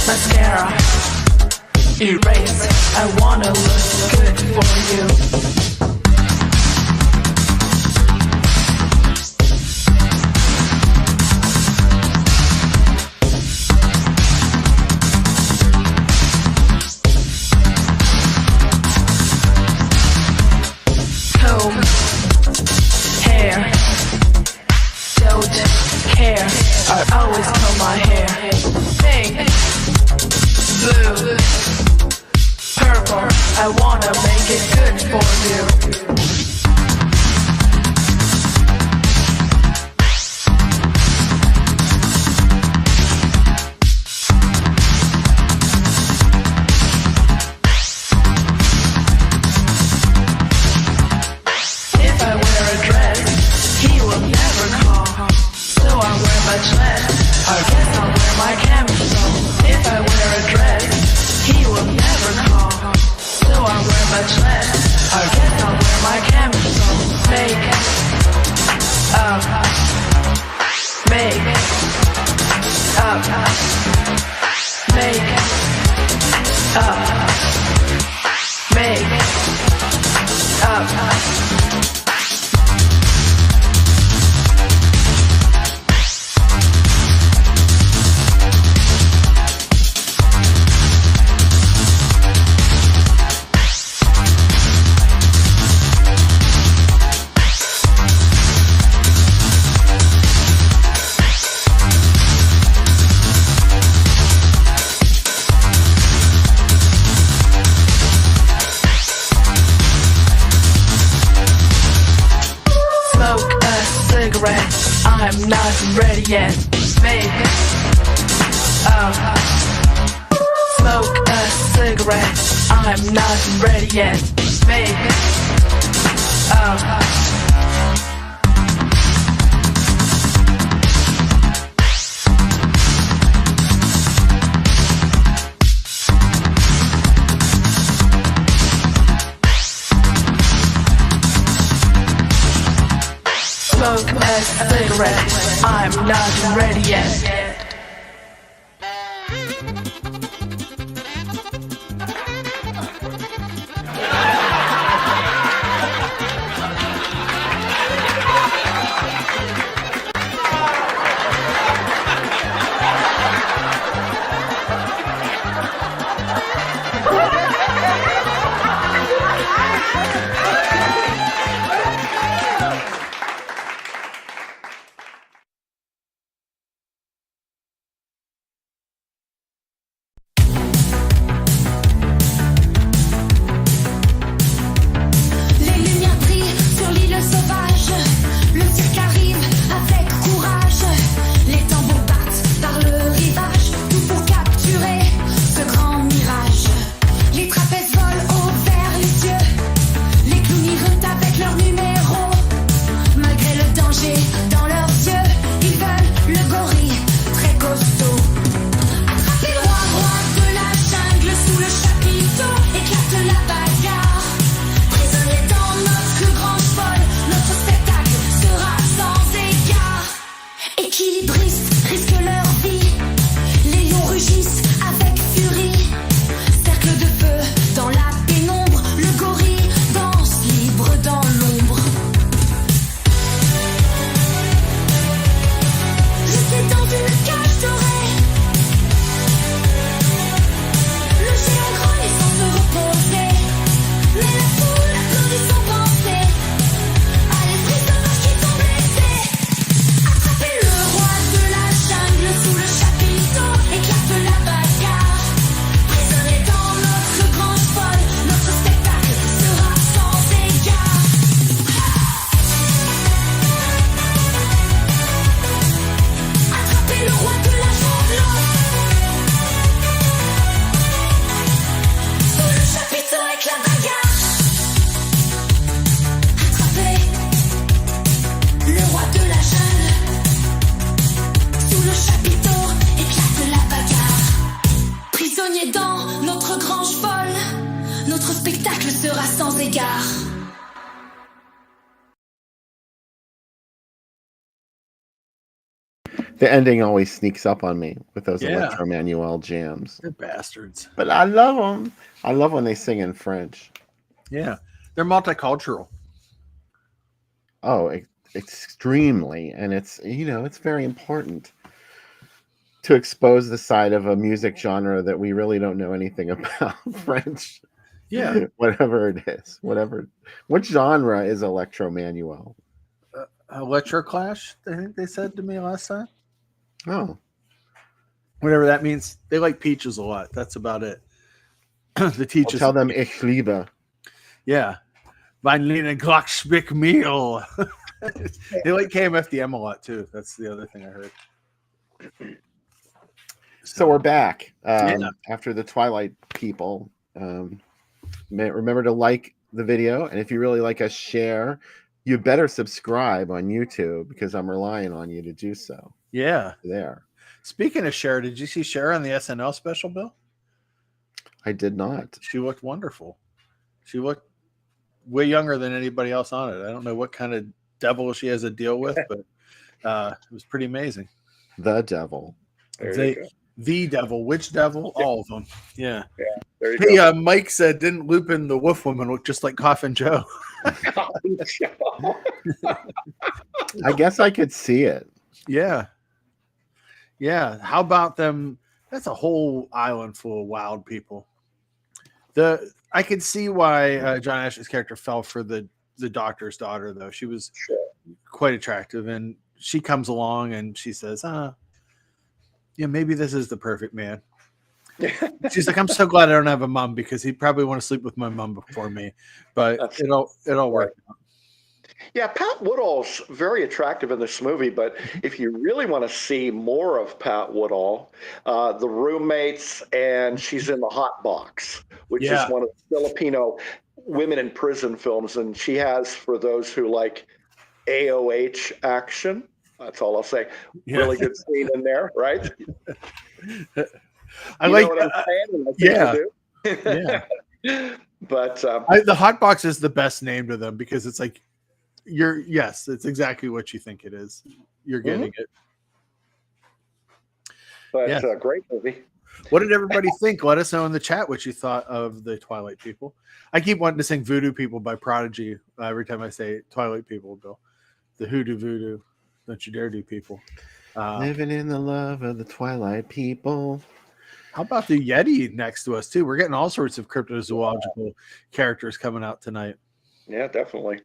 mascara, erase. I wanna look good for you. Comb, hair, don't care. I always comb my hair. Pink, blue, purple. I wanna make it good for you. If I wear a dress, he will never call. So I wear much less. I guess I'll wear my camisole. If I wear a dress, he will never call. So I wear much less. I guess I'll wear my camisole. Make up, make up, make up, make up. I'm not ready yet. Make up. Smoke a cigarette. I'm not ready yet. Make up. Smoke a cigarette. I'm not ready yet. The ending always sneaks up on me with those Yeah. Electro Manuel jams. They're bastards. But I love them. I love when they sing in French. Yeah. They're multicultural. Oh, extremely. And it's, it's very important to expose the side of a music genre that we really don't know anything about. French. Yeah. Whatever it is. What genre is Electro Manuel? Electroclash, I think they said to me last time. Oh. Whatever that means. They like peaches a lot. That's about it. The teachers. Tell them ich liebe. Yeah. Mein Lena Glockspick meal. They like KMFDM a lot too. That's the other thing I heard. So we're back after the Twilight people. Remember to like the video, and if you really like us, share. You better subscribe on YouTube because I'm relying on you to do so. Yeah. There. Speaking of Cher, did you see Cher on the SNL special, Bill? I did not. She looked wonderful. She looked way younger than anybody else on it. I don't know what kind of devil she has to deal with, but it was pretty amazing. The devil. The devil. Which devil? All of them. Yeah. Hey, Mike said, didn't Lupin the Wolf Woman look just like Coffin Joe? I guess I could see it. Yeah. Yeah. How about them? That's a whole island full of wild people. I could see why John Ash's character fell for the doctor's daughter, though. She was quite attractive, and she comes along and she says, maybe this is the perfect man. She's like, I'm so glad I don't have a mom because he'd probably want to sleep with my mom before me, but it'll work out. Yeah, Pat Woodall's very attractive in this movie, but if you really want to see more of Pat Woodall, The Roommates, and she's in The Hot Box, which is one of the Filipino women in prison films, and she has, for those who like AOH action, that's all I'll say, really good scene in there, right? I like what I'm saying? Yeah. But the Hot Box is the best name to them because it's like, it's exactly what you think it is. You're getting it. But great movie. What did everybody think? Let us know in the chat what you thought of the Twilight people. I keep wanting to sing Voodoo People by Prodigy every time I say Twilight people, Bill. The Hoodoo Voodoo. Don't you dare do people. Living in the love of the Twilight people. How about the Yeti next to us, too? We're getting all sorts of cryptozoological characters coming out tonight. Yeah, definitely.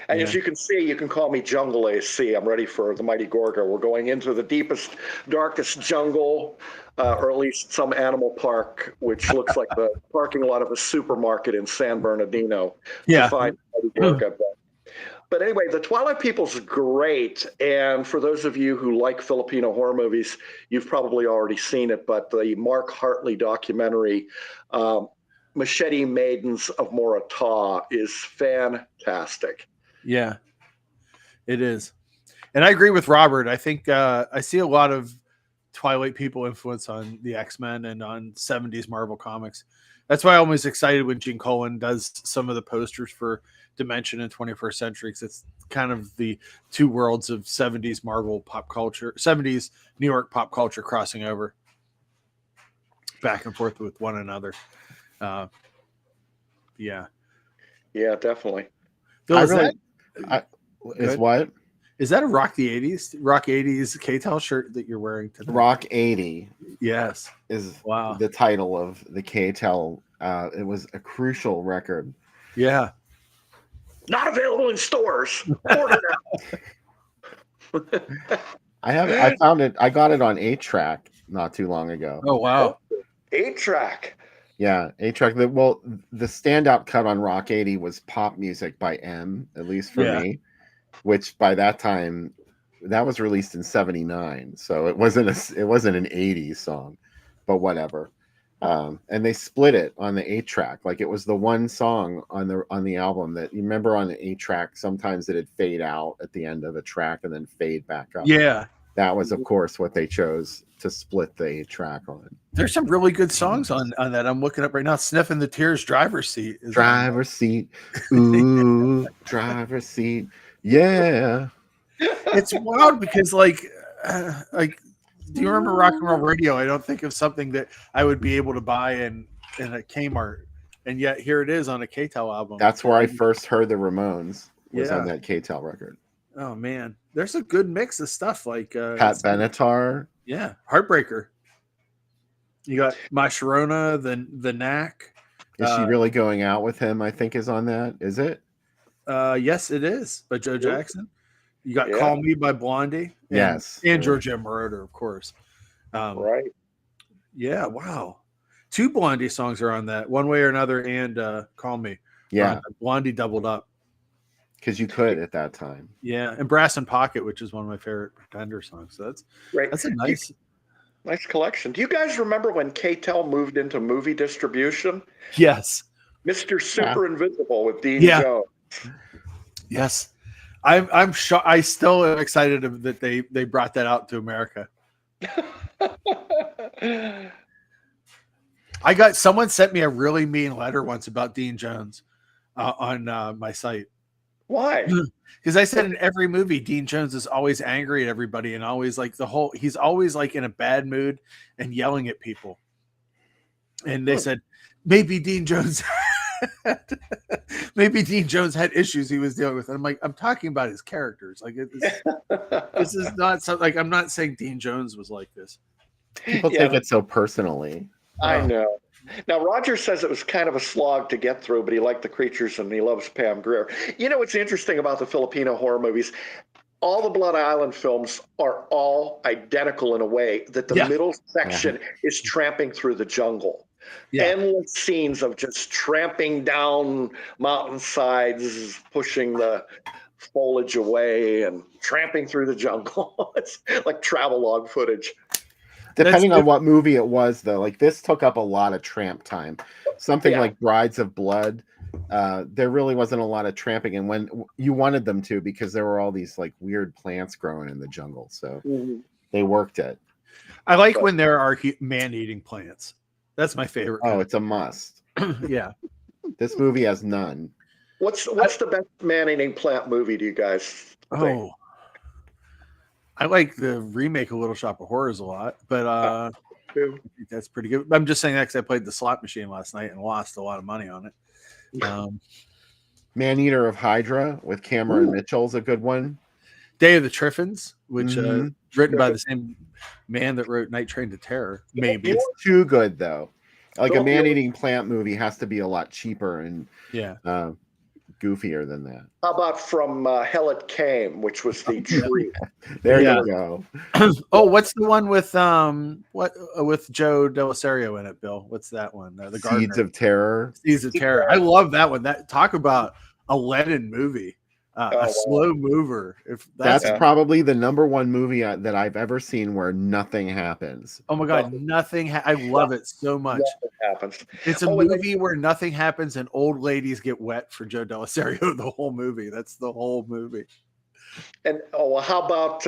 And as you can see, you can call me Jungle AC. I'm ready for the Mighty Gorga. We're going into the deepest, darkest jungle, or at least some animal park, which looks like the parking lot of a supermarket in San Bernardino. Yeah. To find Mighty Gorga. But anyway, The Twilight People's great. And for those of you who like Filipino horror movies, you've probably already seen it. But the Mark Hartley documentary, Machete Maidens of Moratah, is fantastic. Yeah, it is. And I agree with Robert. I think I see a lot of Twilight people influence on the X-Men and on 70s Marvel comics. That's why I'm always excited when Gene Colan does some of the posters for Dimension and 21st Century, because it's kind of the two worlds of 70s Marvel pop culture, 70s New York pop culture crossing over back and forth with one another. Yeah, definitely. Bill, is that a Rock the 80s K-Tel shirt that you're wearing today? Rock 80. Yes. Is the title of the K-Tel. It was a crucial record. Yeah. Not available in stores. Order now. I found it. I got it on 8-track not too long ago. Oh, wow. 8-track. Yeah, 8-track. The standout cut on Rock 80 was Pop Music by M, at least for me, which by that time, that was released in 79. So it wasn't an 80s song, but whatever. And they split it on the 8-track. Like it was the one song on the album that you remember on the 8-track, sometimes it'd fade out at the end of a track and then fade back up. Yeah. That was, of course, what they chose to split the 8-track on. There's some really good songs on that. I'm looking up right now. Sniffing the Tears, Driver's Seat. Driver's Seat. Ooh, Driver's Seat. Yeah. It's wild because, like, like, do you remember Rock and Roll Radio? I don't think of something that I would be able to buy in a Kmart, and yet here it is on a K-Tel album. That's where I first heard the Ramones. Was Yeah. on that K-Tel record. Oh man, there's a good mix of stuff like Pat Benatar. Yeah, Heartbreaker. You got My Sharona, the Knack. Is she really going out with him? I think is on that. Is it? Yes, it is by Joe Jackson. You got Call Me by Blondie. Yes. And Georgia Moroder, of course. Right. Yeah, wow. 2 Blondie songs are on that, One Way or Another and Call Me. Yeah. Blondie doubled up. Because you could at that time. Yeah, and Brass in Pocket, which is one of my favorite Pretender songs. So that's a nice collection. Do you guys remember when K-Tel moved into movie distribution? Yes. Mr. Super Invisible with Dean Jones. Yes. I'm sure I still am excited that they brought that out to America. Someone sent me a really mean letter once about Dean Jones on my site. Why? Because I said in every movie, Dean Jones is always angry at everybody and always like he's always like in a bad mood and yelling at people. And they said, maybe Dean Jones had issues he was dealing with. And I'm like, I'm talking about his characters. Like this is not something like, I'm not saying Dean Jones was like this. People take it so personally. I know. Now, Roger says it was kind of a slog to get through, but he liked the creatures and he loves Pam Grier. You know what's interesting about the Filipino horror movies? All the Blood Island films are all identical in a way that the middle section is tramping through the jungle. Yeah. Endless scenes of just tramping down mountainsides, pushing the foliage away and tramping through the jungle. It's like travelogue footage. Depending on what movie it was, though, like this took up a lot of tramp time. Something like Brides of Blood, there really wasn't a lot of tramping, and when you wanted them to, because there were all these like weird plants growing in the jungle, so they worked it. I like when there are man-eating plants. That's my favorite. Oh, it's a must. Yeah, this movie has none. What's the best man-eating plant movie? Do you guys think? I like the remake of Little Shop of Horrors a lot, but I think that's pretty good. I'm just saying that because I played the slot machine last night and lost a lot of money on it. Man-Eater of Hydra with Cameron Mitchell is a good one. Day of the Triffids, which written by the same man that wrote Night Train to Terror. Maybe it's too good though. Like a man-eating plant movie has to be a lot cheaper and goofier than that. How about From Hell It Came, which was the tree? There you go. Oh, what's the one with with Joe Delaserio in it, Bill? What's that one? The Gardener. Seeds of Terror. Seeds of Terror. I love that one. That talk about a Lennon movie. A slow mover. If that's probably the #1 movie that I've ever seen where nothing happens. Oh my god, nothing! I love it so much. Nothing happens. It's a movie where nothing happens and old ladies get wet for Joe Delaserio the whole movie. That's the whole movie. And how about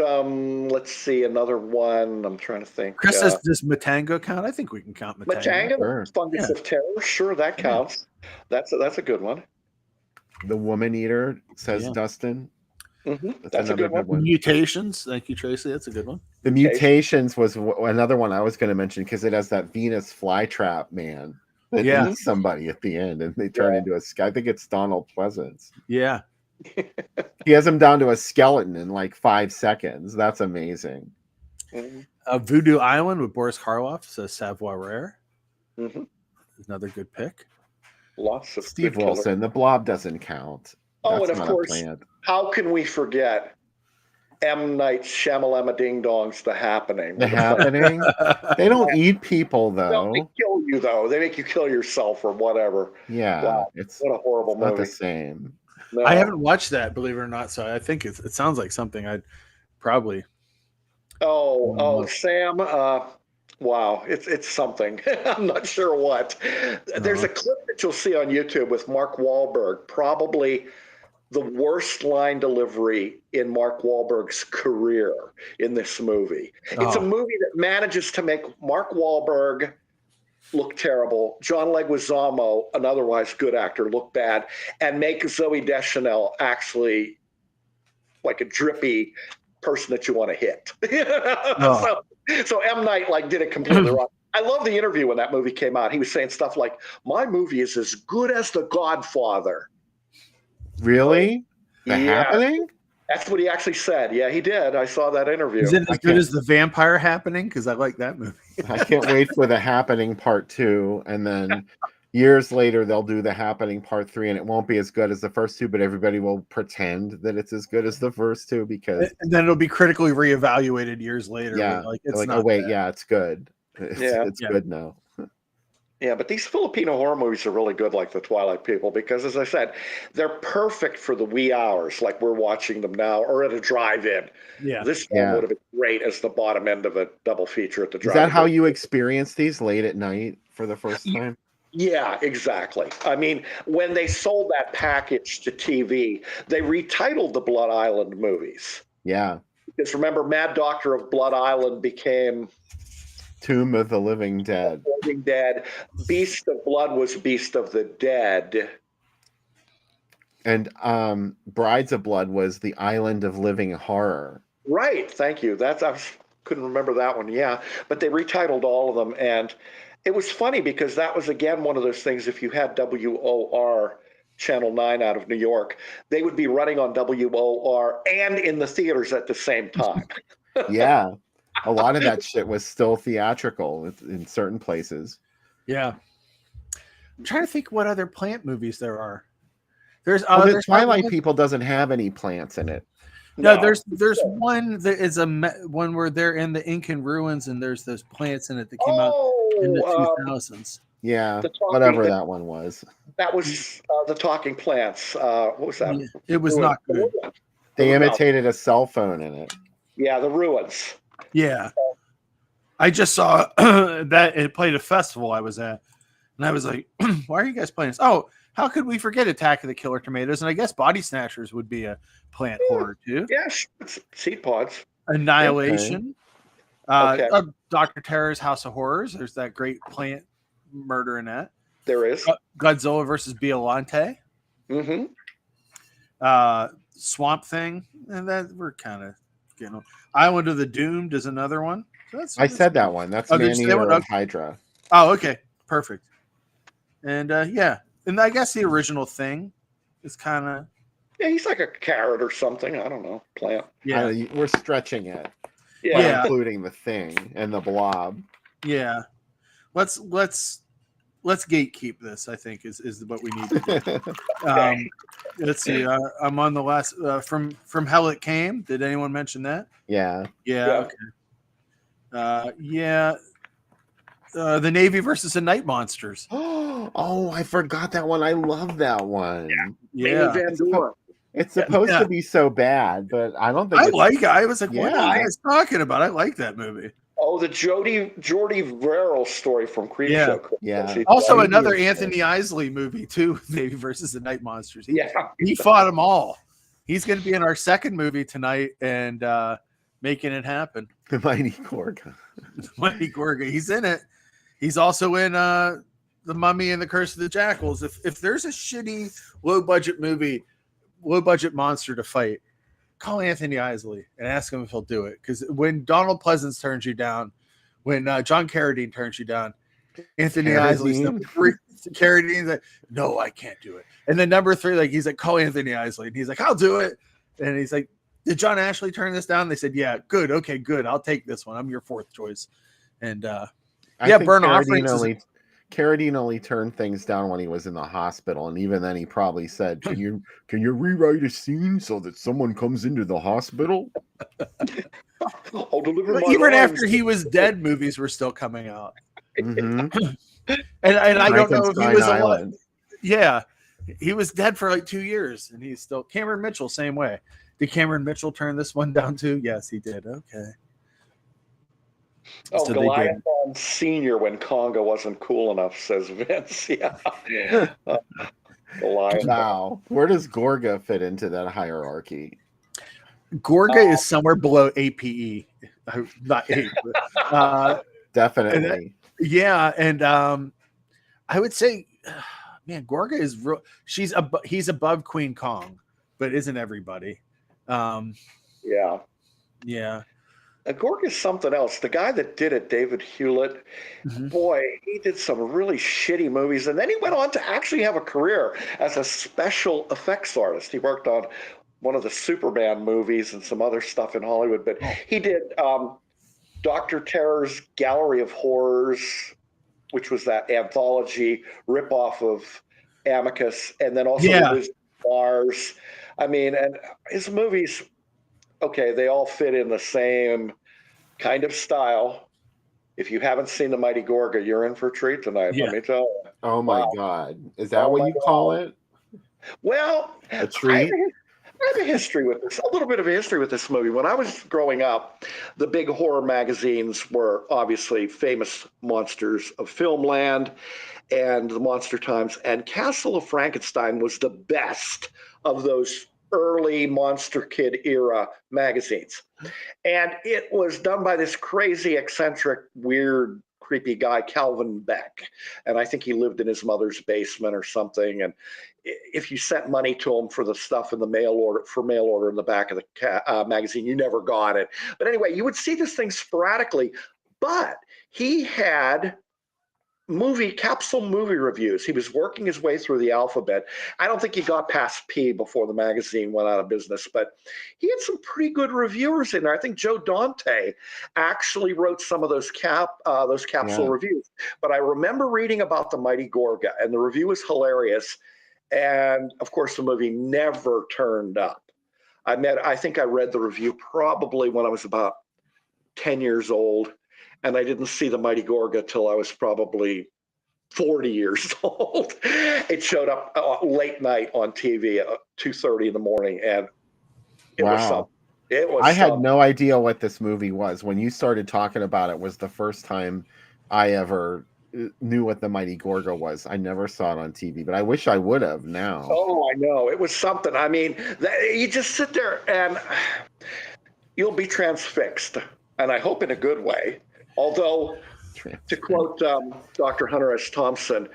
let's see another one? I'm trying to think. Chris says, does Matango count? I think we can count Matango. Matango, Fungus of Terror. Sure, that counts. That's a good one. The Woman Eater, says Dustin. That's a good one. Mutations. Thank you, Tracy. That's a good one. The Mutations was another one I was going to mention because it has that Venus flytrap man that eats somebody at the end and they turn into a I think it's Donald Pleasance. Yeah. He has him down to a skeleton in like 5 seconds. That's amazing. Voodoo Island with Boris Karloff, says Savoir Rare. Another good pick. Lots of Steve Wilson. The Blob doesn't count. That's and of course, how can we forget M. Night Shyamalama Ding Dong's The Happening? The Happening? They don't eat people, though. No, they kill you, though. They make you kill yourself or whatever. Yeah. Wow. What a horrible movie. Not the same. No. I haven't watched that, believe it or not, so I think it sounds like something I'd probably... Sam... wow, it's something. I'm not sure what. There's a clip that you'll see on YouTube with Mark Wahlberg, probably the worst line delivery in Mark Wahlberg's career in this movie. It's a movie that manages to make Mark Wahlberg look terrible, John Leguizamo, an otherwise good actor, look bad, and make Zooey Deschanel actually like a drippy person that you want to hit. So M. Night like did it completely wrong. I love the interview when that movie came out. He was saying stuff like, "My movie is as good as The Godfather." Really? The Yeah. Happening? That's what he actually said. Yeah, he did. I saw that interview. Is it as good as The Vampire Happening? Because I like that movie. I can't wait for The Happening Part 2, and then years later they'll do The Happening Part 3, and it won't be as good as the first two, but everybody will pretend that it's as good as the first two because And then it'll be critically reevaluated years later. yeah, Like it's like not oh wait, bad. yeah, it's good. It's good now. Yeah, but these Filipino horror movies are really good, like The Twilight People, because as I said, they're perfect for the wee hours, like we're watching them now, or at a drive-in. Yeah. This one would have been great as the bottom end of a double feature at the Is drive-in. that how you experienced these late at night for the first time? Yeah, exactly. I mean, when they sold that package to TV, they retitled the Blood Island movies. Yeah. Because remember, Mad Doctor of Blood Island became Tomb of the Living Dead. Living Dead. Beast of Blood was Beast of the Dead. And Brides of Blood was the Island of Living Horror. Right. Thank you. Couldn't remember that one. Yeah. But they retitled all of them. And it was funny because that was, again, one of those things. If you had WOR Channel 9 out of New York, they would be running on WOR and in the theaters at the same time. Yeah. A lot of that shit was still theatrical in certain places. Yeah. I'm trying to think what other plant movies there are. The Twilight People doesn't have any plants in it. No, there's one that is one where they're in the Incan ruins and there's those plants in it that came out in the 2000s. Yeah, whatever that one was. That was the Talking Plants. What was that? It was not good. They imitated a cell phone in it. Yeah, The Ruins. Yeah. I just saw that it played a festival I was at. And I was like, why are you guys playing this? Oh, how could we forget Attack of the Killer Tomatoes? And I guess Body Snatchers would be a plant horror too. Yeah, seed pods. Annihilation. Okay. Dr. Terror's House of Horrors. There's that great plant murder in that. There is. Godzilla versus Biollante. Mm-hmm. Swamp Thing. And that we're kind of getting on. Island of the Doomed is another one. So I said that one. That's Maneater of Hydra. Oh, okay. Perfect. And yeah. And I guess the original Thing is kind of. Yeah, he's like a carrot or something. I don't know. Plant. Yeah. We're stretching it. Yeah. Including the Thing and the Blob. Yeah. Let's gatekeep this, I think, is what we need to do. Let's see. I'm on the last from Hell It Came. Did anyone mention that? Yeah. Yeah. Okay. Yeah. The Navy versus the Night Monsters. Oh, I forgot that one. I love that one. Yeah. It's supposed to be so bad, but I don't think I was like, what are you guys talking about? I like that movie. Oh, the Jordy Verrill story from Creepshow. Yeah. Also, another Anthony Isley movie too, Navy versus the Night Monsters. He fought them all. He's going to be in our second movie tonight and making it happen. The Mighty Gorga. Mighty Gorga. He's in it. He's also in The Mummy and the Curse of the Jackals. If there's a shitty low budget monster to fight, call Anthony Isley and ask him if he'll do it. Because when Donald Pleasance turns you down, when John Carradine turns you down, Anthony Isley's number 3. Carradine's like, no, I can't do it. And then number 3, he's like, call Anthony Isley, and he's like, I'll do it. And he's like, did John Ashley turn this down? They said, yeah, good, okay, good. I'll take this one. I'm your 4th choice. And Burn Offerings. Carradine only turned things down when he was in the hospital, and even then he probably said, can you rewrite a scene so that someone comes into the hospital? I'll deliver my even lines. after he was dead, movies were still coming out. Mm-hmm. and I don't know if he was alive. Yeah, he was dead for 2 years, and he's still. Cameron Mitchell, same way. Did Cameron Mitchell turn this one down too? Yes, he did. Okay. Oh, so Goliath Senior when Conga wasn't cool enough, says Vince. Yeah. Goliath. Wow. Where does Gorga fit into that hierarchy? Gorga is somewhere below APE. Not 8. Definitely. And I would say, man, Gorga is real. He's above Queen Kong, but isn't everybody? Yeah. Yeah. Gorga's something else. The guy that did it, David Hewlett, boy, he did some really shitty movies. And then he went on to actually have a career as a special effects artist. He worked on one of the Superman movies and some other stuff in Hollywood. But he did Dr. Terror's Gallery of Horrors, which was that anthology ripoff of Amicus, and then also The Wizard of Mars. I mean, and his movies, okay, they all fit in the same kind of style. If you haven't seen The Mighty Gorga, you're in for a treat tonight. Let me tell you. Oh my God. Is that what you call it? Well, a treat? I have a history with this, a little bit of a history with this movie. When I was growing up, the big horror magazines were obviously Famous Monsters of Filmland and the Monster Times, and Castle of Frankenstein was the best of those early Monster Kid era magazines. And it was done by this crazy, eccentric, weird, creepy guy, Calvin Beck. And I think he lived in his mother's basement or something. And if you sent money to him for the stuff in the mail order in the back of the magazine, you never got it. But anyway, you would see this thing sporadically. But he had capsule movie reviews. He was working his way through the alphabet. I don't think he got past P before the magazine went out of business, but he had some pretty good reviewers in there. I think Joe Dante actually wrote some of those capsule reviews. But I remember reading about The Mighty Gorga, and the review was hilarious. And of course, the movie never turned up. I think I read the review probably when I was about 10 years old. And I didn't see The Mighty Gorga till I was probably 40 years old. It showed up late night on TV at 2:30 in the morning, and it was something. I had no idea what this movie was. When you started talking about it, was the first time I ever knew what The Mighty Gorga was. I never saw it on TV, but I wish I would have now. Oh, I know. It was something. I mean, you just sit there and you'll be transfixed, and I hope in a good way. Although, to quote Dr. Hunter S. Thompson,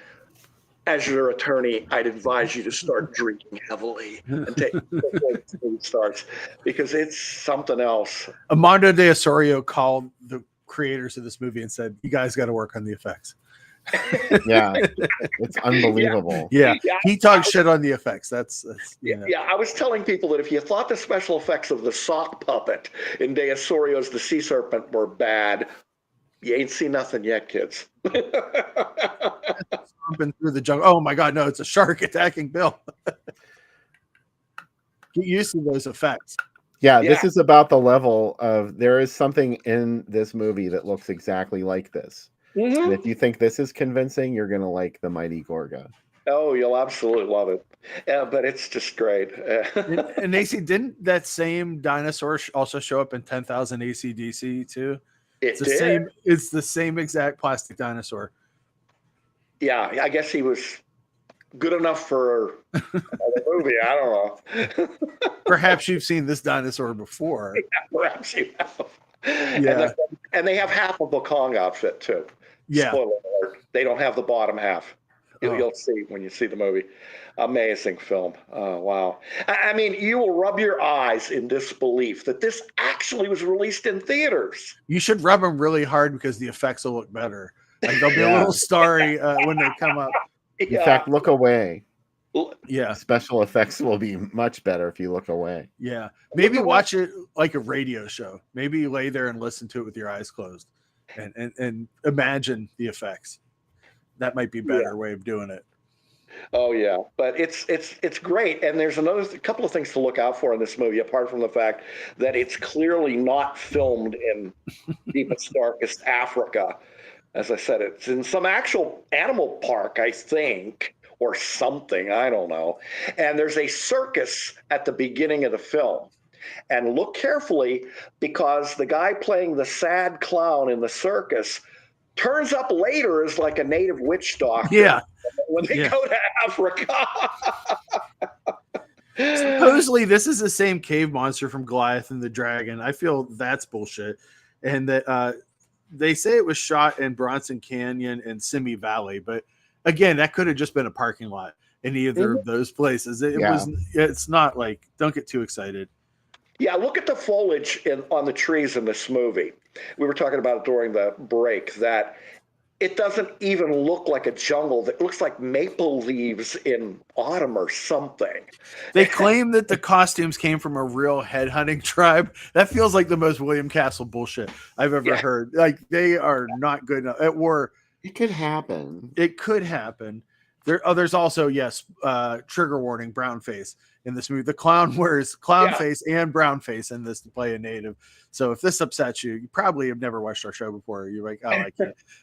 as your attorney, I'd advise you to start drinking heavily and take it starts, because it's something else. Armando de Osorio called the creators of this movie and said, "You guys got to work on the effects." Yeah, it's unbelievable. Yeah. He talks shit on the effects. That's I was telling people that if you thought the special effects of the sock puppet in De Osorio's The Sea Serpent were bad, you ain't seen nothing yet, kids. Stomping through the jungle. Oh my God, no, it's a shark attacking Bill. Get used to those effects. Yeah, this is about the level of, there is something in this movie that looks exactly like this. Mm-hmm. And if you think this is convincing, you're going to like The Mighty Gorga. Oh, you'll absolutely love it. Yeah, but it's just great. And AC, didn't that same dinosaur also show up in 10,000 AC/DC too? It's the same exact plastic dinosaur. Yeah, I guess he was good enough for the movie. I don't know. Perhaps you've seen this dinosaur before. Yeah, perhaps you have. Yeah. And they have half of the Kong outfit too. Yeah. Spoiler alert. They don't have the bottom half. You'll see when you see the movie. Amazing film. Oh, wow. I mean, you will rub your eyes in disbelief that this actually was released in theaters. You should rub them really hard because the effects will look better. Like they'll be a little starry when they come up. In fact, look away. Yeah. Special effects will be much better if you look away. Yeah. Maybe watch it like a radio show. Maybe you lay there and listen to it with your eyes closed and imagine the effects. That might be a better way of doing it. Oh yeah, but it's great, and there's a couple of things to look out for in this movie, apart from the fact that it's clearly not filmed in deepest, darkest Africa. As I said, it's in some actual animal park, I think, or something. I don't know. And there's a circus at the beginning of the film. And look carefully, because the guy playing the sad clown in the circus turns up later as like a native witch doctor. Yeah. When they go to Africa. Supposedly, this is the same cave monster from Goliath and the Dragon. I feel that's bullshit. And that they say it was shot in Bronson Canyon and Simi Valley. But again, that could have just been a parking lot in either of those places. It's not like, don't get too excited. Yeah, look at the foliage on the trees in this movie. We were talking about it during the break that it doesn't even look like a jungle. It looks like maple leaves in autumn or something. They claim that the costumes came from a real headhunting tribe. That feels like the most William Castle bullshit I've ever heard. Like, they are not good enough. It could happen. It could happen. There's also, yes, trigger warning, brown face in this movie. The clown wears clown face and brown face in this to play a native. So if this upsets you, you probably have never watched our show before. You're like, oh,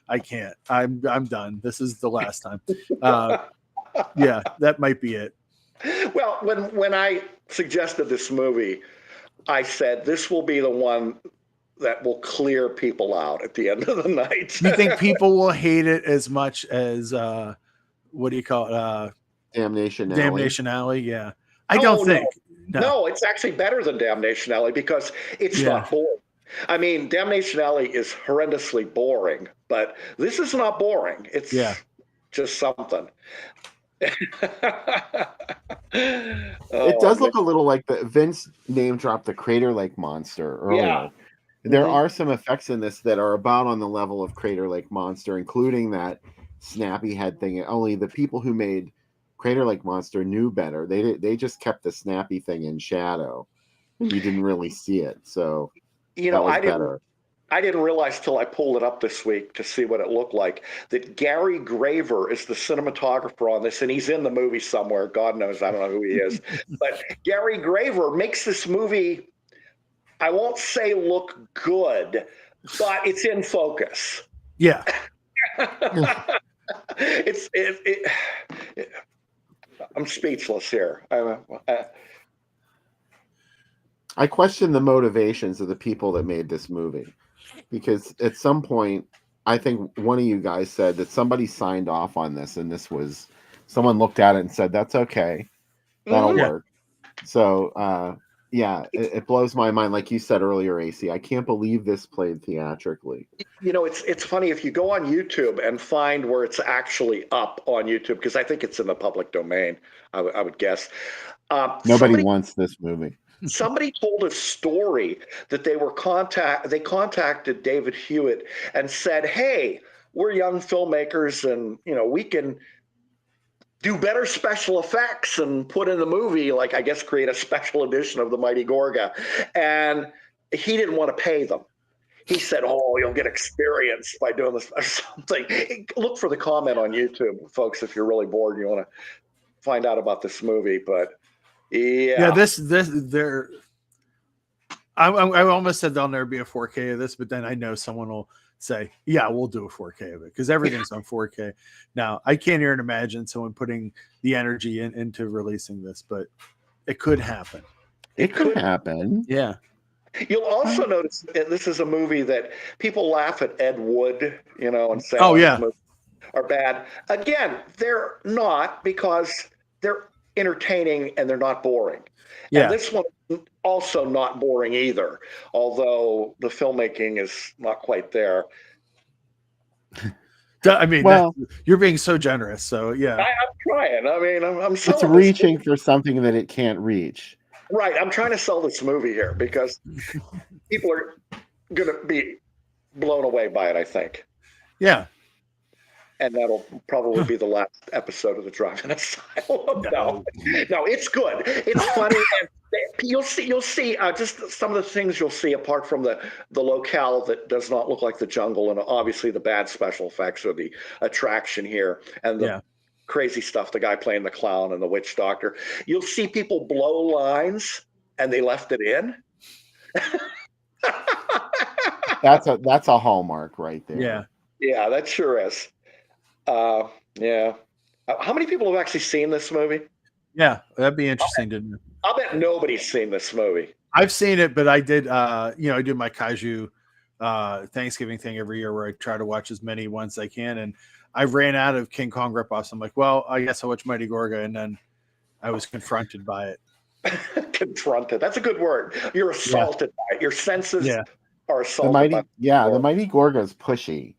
I can't. I'm done. This is the last time. Yeah, that might be it. Well, when I suggested this movie, I said this will be the one that will clear people out at the end of the night. You think people will hate it as much as what do you call it? Damnation Alley. Damnation Alley, yeah. I don't think. No, it's actually better than Damnation Alley because it's not boring. I mean, Damnation Alley is horrendously boring, but this is not boring. It's just something. It does look a little like the Vince name dropped the Crater Lake Monster earlier. Yeah. There are some effects in this that are about on the level of Crater Lake Monster, including that snappy head thing. Only the people who made Crater Lake Monster knew better. They just kept the snappy thing in shadow. You didn't really see it. So I didn't realize till I pulled it up this week to see what it looked like that Gary Graver is the cinematographer on this, and he's in the movie somewhere. God knows, I don't know who he is. But Gary Graver makes this movie, I won't say look good, but it's in focus. Yeah. I'm speechless here. I question the motivations of the people that made this movie, because at some point, I think one of you guys said that somebody signed off on this, and someone looked at it and said, "That's okay, that'll work." So, it blows my mind. Like you said earlier, AC, I can't believe this played theatrically. You know, it's funny if you go on YouTube and find where it's actually up on YouTube, because I think it's in the public domain. I would guess. Nobody wants this movie. Somebody told a story that they contacted David Hewitt and said, "Hey, we're young filmmakers, and we can do better special effects and put in the movie, like I guess create a special edition of the Mighty Gorga." And he didn't want to pay them. He said, "Oh, you'll get experience by doing this or something." Look for the comment on YouTube, folks, if you're really bored and you want to find out about this movie. But I almost said there'll never be a 4K of this, but then I know someone will say, "Yeah, we'll do a 4K of it," because everything's on 4K now. I can't even imagine someone putting the energy into releasing this, but it could happen. It could happen. Yeah. You'll also notice this is a movie that people laugh at Ed Wood, and say, are bad. Again, they're not, because they're entertaining and they're not boring. Yeah. And this one also not boring either, although the filmmaking is not quite there. I mean, you're being so generous. So yeah, I'm trying. I mean, I'm it's reaching for something that it can't reach. Right. I'm trying to sell this movie here because people are going to be blown away by it, I think. Yeah. And that'll probably be the last episode of the Drive-In Asylum. No, it's good. It's funny. And you'll see just some of the things you'll see apart from the locale that does not look like the jungle, and obviously the bad special effects or the attraction here and the crazy stuff, the guy playing the clown and the witch doctor. You'll see people blow lines and they left it in. That's a hallmark right there. Yeah. Yeah, that sure is. Yeah. How many people have actually seen this movie? Yeah, that'd be interesting to know. I'll bet nobody's seen this movie. I've seen it, but I did, I do my Kaiju Thanksgiving thing every year where I try to watch as many ones as I can. And I ran out of King Kong ripoffs. I'm like, well, I guess I'll watch Mighty Gorga. And then I was confronted by it. Confronted. That's a good word. You're assaulted by it. Your senses are assaulted. The Mighty Gorga is pushy.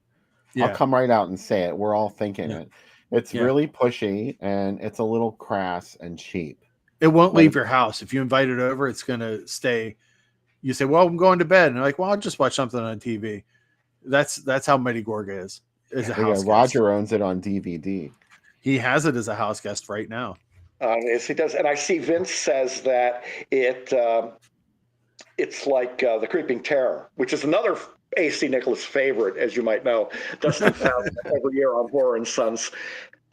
Yeah. I'll come right out and say it. We're all thinking it. It's really pushy, and it's a little crass and cheap. It won't leave your house. If you invite it over, it's going to stay You say, "Well, I'm going to bed," and they're like, "Well, I'll just watch something on TV." That's how Mighty Gorga is a Yeah, house guest. Roger owns it on DVD. He has it as a house guest right now. Yes, he does. And I see Vince says that it's like The Creeping Terror, which is another A.C. Nicholas favorite, as you might know. Dustin found every year on Horror and Sons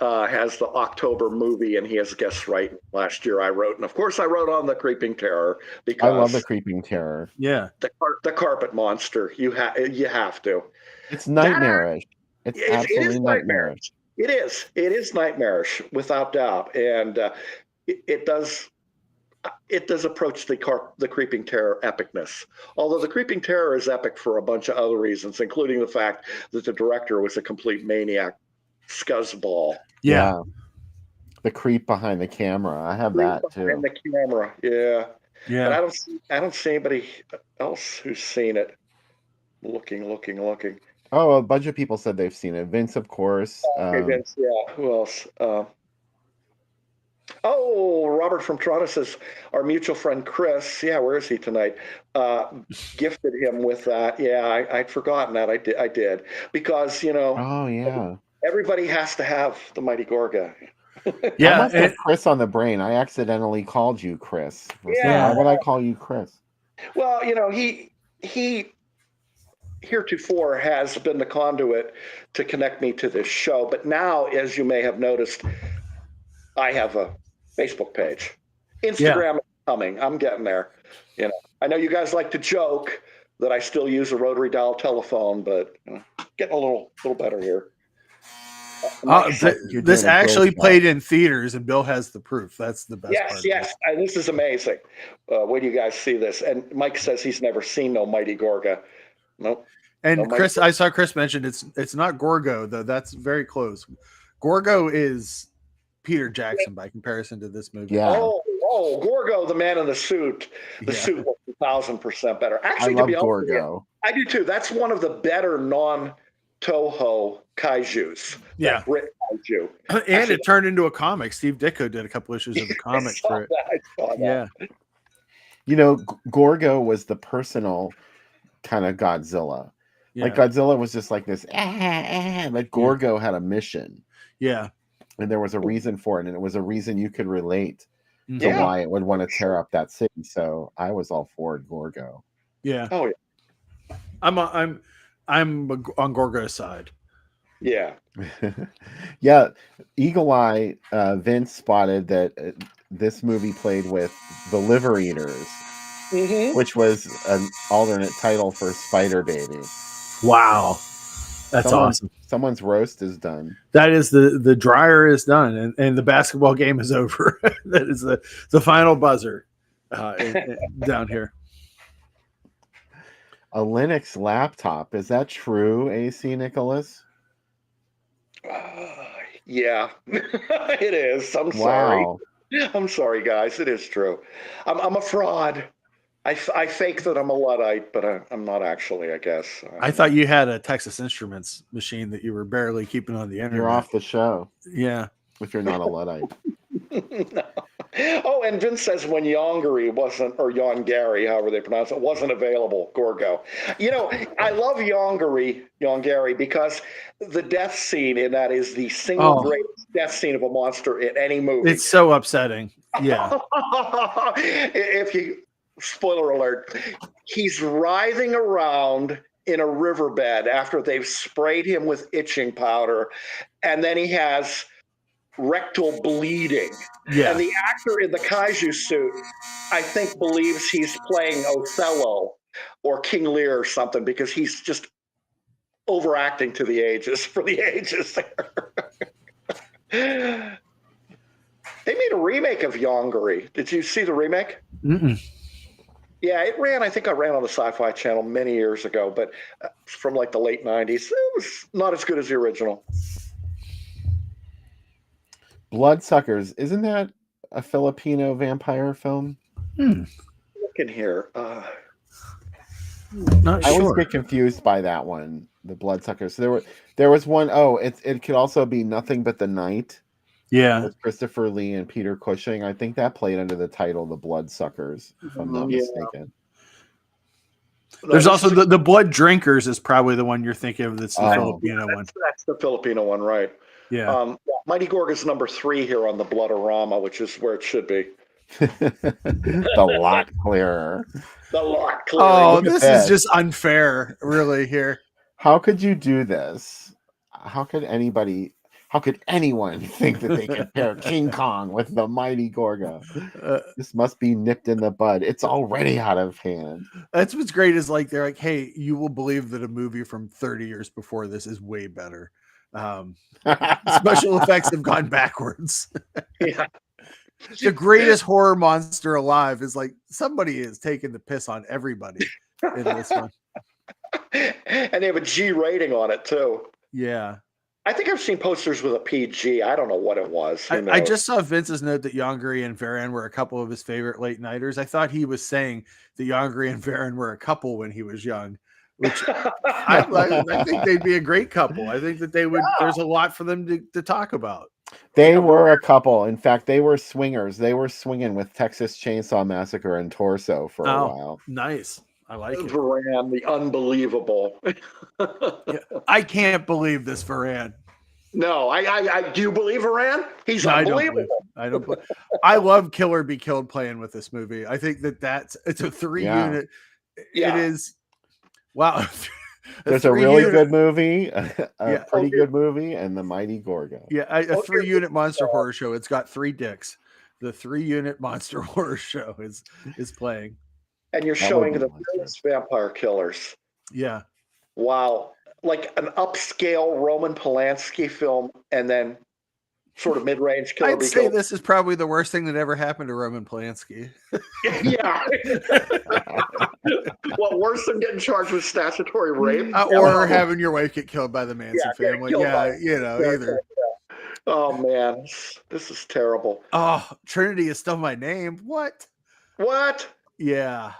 has the October movie, and he has guest write. Last year I wrote, and of course I wrote on The Creeping Terror because I love The Creeping Terror. Yeah, the carpet monster. You have to. It's nightmarish. It's absolutely nightmarish. It is. It is nightmarish, without doubt, and it does approach the Creeping Terror epicness. Although The Creeping Terror is epic for a bunch of other reasons, including the fact that the director was a complete maniac scuzzball. yeah. The creep behind the camera. I have that too. And the camera, yeah. Yeah. But I don't see anybody else who's seen it. Looking. Oh, a bunch of people said they've seen it. Vince, of course. Okay, Vince, yeah. Who else? Robert from Toronto says our mutual friend Chris. Yeah, where is he tonight? Gifted him with that. Yeah, I'd forgotten that. I did because Oh yeah. everybody has to have the Mighty Gorga. Yeah, I must have Chris on the brain. I accidentally called you Chris. Yeah. Why would I call you Chris? Well, he heretofore has been the conduit to connect me to this show, but now, as you may have noticed, I have a Facebook page. Instagram is coming. I'm getting there. I know you guys like to joke that I still use a rotary dial telephone, but getting a little better here. This actually played in theaters, and Bill has the proof. That's the best part. Yes. And this is amazing. Wait do you guys see this? And Mike says he's never seen no Mighty Gorga. Nope. And Chris, I saw Chris mention it's not Gorgo, though. That's very close. Gorgo is Peter Jackson by comparison to this movie. Yeah. Oh, Gorgo, the man in the suit. The suit was 1,000% better. Actually, I love to be honest Gorgo. I do too. That's one of the better non-Toho kaijus. Yeah. Brit kaiju. And it turned into a comic. Steve Ditko did a couple issues of the comic for it. I saw that. Yeah. Gorgo was the personal kind of Godzilla. Yeah. Like Godzilla was just like this, like Gorgo had a mission. Yeah. And there was a reason for it, and it was a reason you could relate to Yeah. why it would want to tear up that city. So I was all for Gorgo. Yeah. Oh yeah. I'm on Gorgo's side. Yeah. Yeah, Eagle Eye Vince spotted that this movie played with the Liver Eaters, which was an alternate title for Spider Baby. Wow. That's awesome. Someone's roast is done. That is the dryer is done, and the basketball game is over. That is the final buzzer down here. A Linux laptop. Is that true, AC Nicholas? Yeah, it is. I'm sorry. I'm sorry, guys. It is true. I'm a fraud. I fake that I'm a Luddite, but I'm not actually, I guess. I thought you had a Texas Instruments machine that you were barely keeping on the internet. You're off the show. Yeah. If you're not a Luddite. No. Oh, and Vince says when Yongari wasn't, or Yongari, however they pronounce it, wasn't available, Gorgo. I love Yongari, because the death scene in that is the single greatest death scene of a monster in any movie. It's so upsetting. Yeah. Spoiler alert, he's writhing around in a riverbed after they've sprayed him with itching powder, and then he has rectal bleeding. Yeah. And the actor in the kaiju suit, I think, believes he's playing Othello or King Lear or something, because he's just overacting for the ages there. They made a remake of Yongari. Did you see the remake? Mm-mm. Yeah, it ran. I think I ran on the Sci-Fi Channel many years ago, but from like the late 90s. It was not as good as the original. Bloodsuckers. Isn't that a Filipino vampire film? Look in here. Not I sure. always get confused by that one, the Bloodsuckers. So there was one. Oh, it could also be Nothing But the Night. Yeah. With Christopher Lee and Peter Cushing. I think that played under the title The Bloodsuckers, if I'm not mistaken. There's also the Blood Drinkers is probably the one you're thinking of. That's the Filipino one. That's the Filipino one, right? Yeah. Mighty Gorga's number 3 here on the Bloodorama, which is where it should be. The lot clearer. The lot clearing. Oh, this is just unfair, really. Here, how could you do this? How could anyone think that they could pair King Kong with the Mighty Gorga? This must be nipped in the bud. It's already out of hand. That's what's great is like they're like, hey, you will believe that a movie from 30 years before this is way better. Special effects have gone backwards. Yeah. The greatest horror monster alive is like somebody is taking the piss on everybody in this one. And they have a G rating on it too. Yeah. I think I've seen posters with a PG. I don't know what it was. I just saw Vince's note that Yongari and Varan were a couple of his favorite late nighters. I thought he was saying that Yongari and Varan were a couple when he was young, which I think they'd be a great couple. I think that they would. There's a lot for them to talk about. They were a couple. In fact, they were swingers. They were swinging with Texas Chainsaw Massacre and Torso for a while. Nice. I like it. Varan, the unbelievable. Yeah, I can't believe this Varan. No, I do you believe Varan? He's unbelievable. I don't believe. I love Kill or Be Killed playing with this movie. I think it's a 3-unit. Yeah. It is. Wow. There's a really good movie, a pretty good movie, and the Mighty Gorga. Yeah, a 3-unit monster horror show. It's got 3 dicks. The 3-unit monster horror show is playing. And you're showing the famous vampire killers. Yeah. Wow. Like an upscale Roman Polanski film, and then sort of mid-range Killer I'd say this is probably the worst thing that ever happened to Roman Polanski. Yeah. What, worse than getting charged with statutory rape? Or having your wife get killed by the Manson family. Yeah, either. Oh, man. This is terrible. Oh, Trinity is still my name. What? Yeah.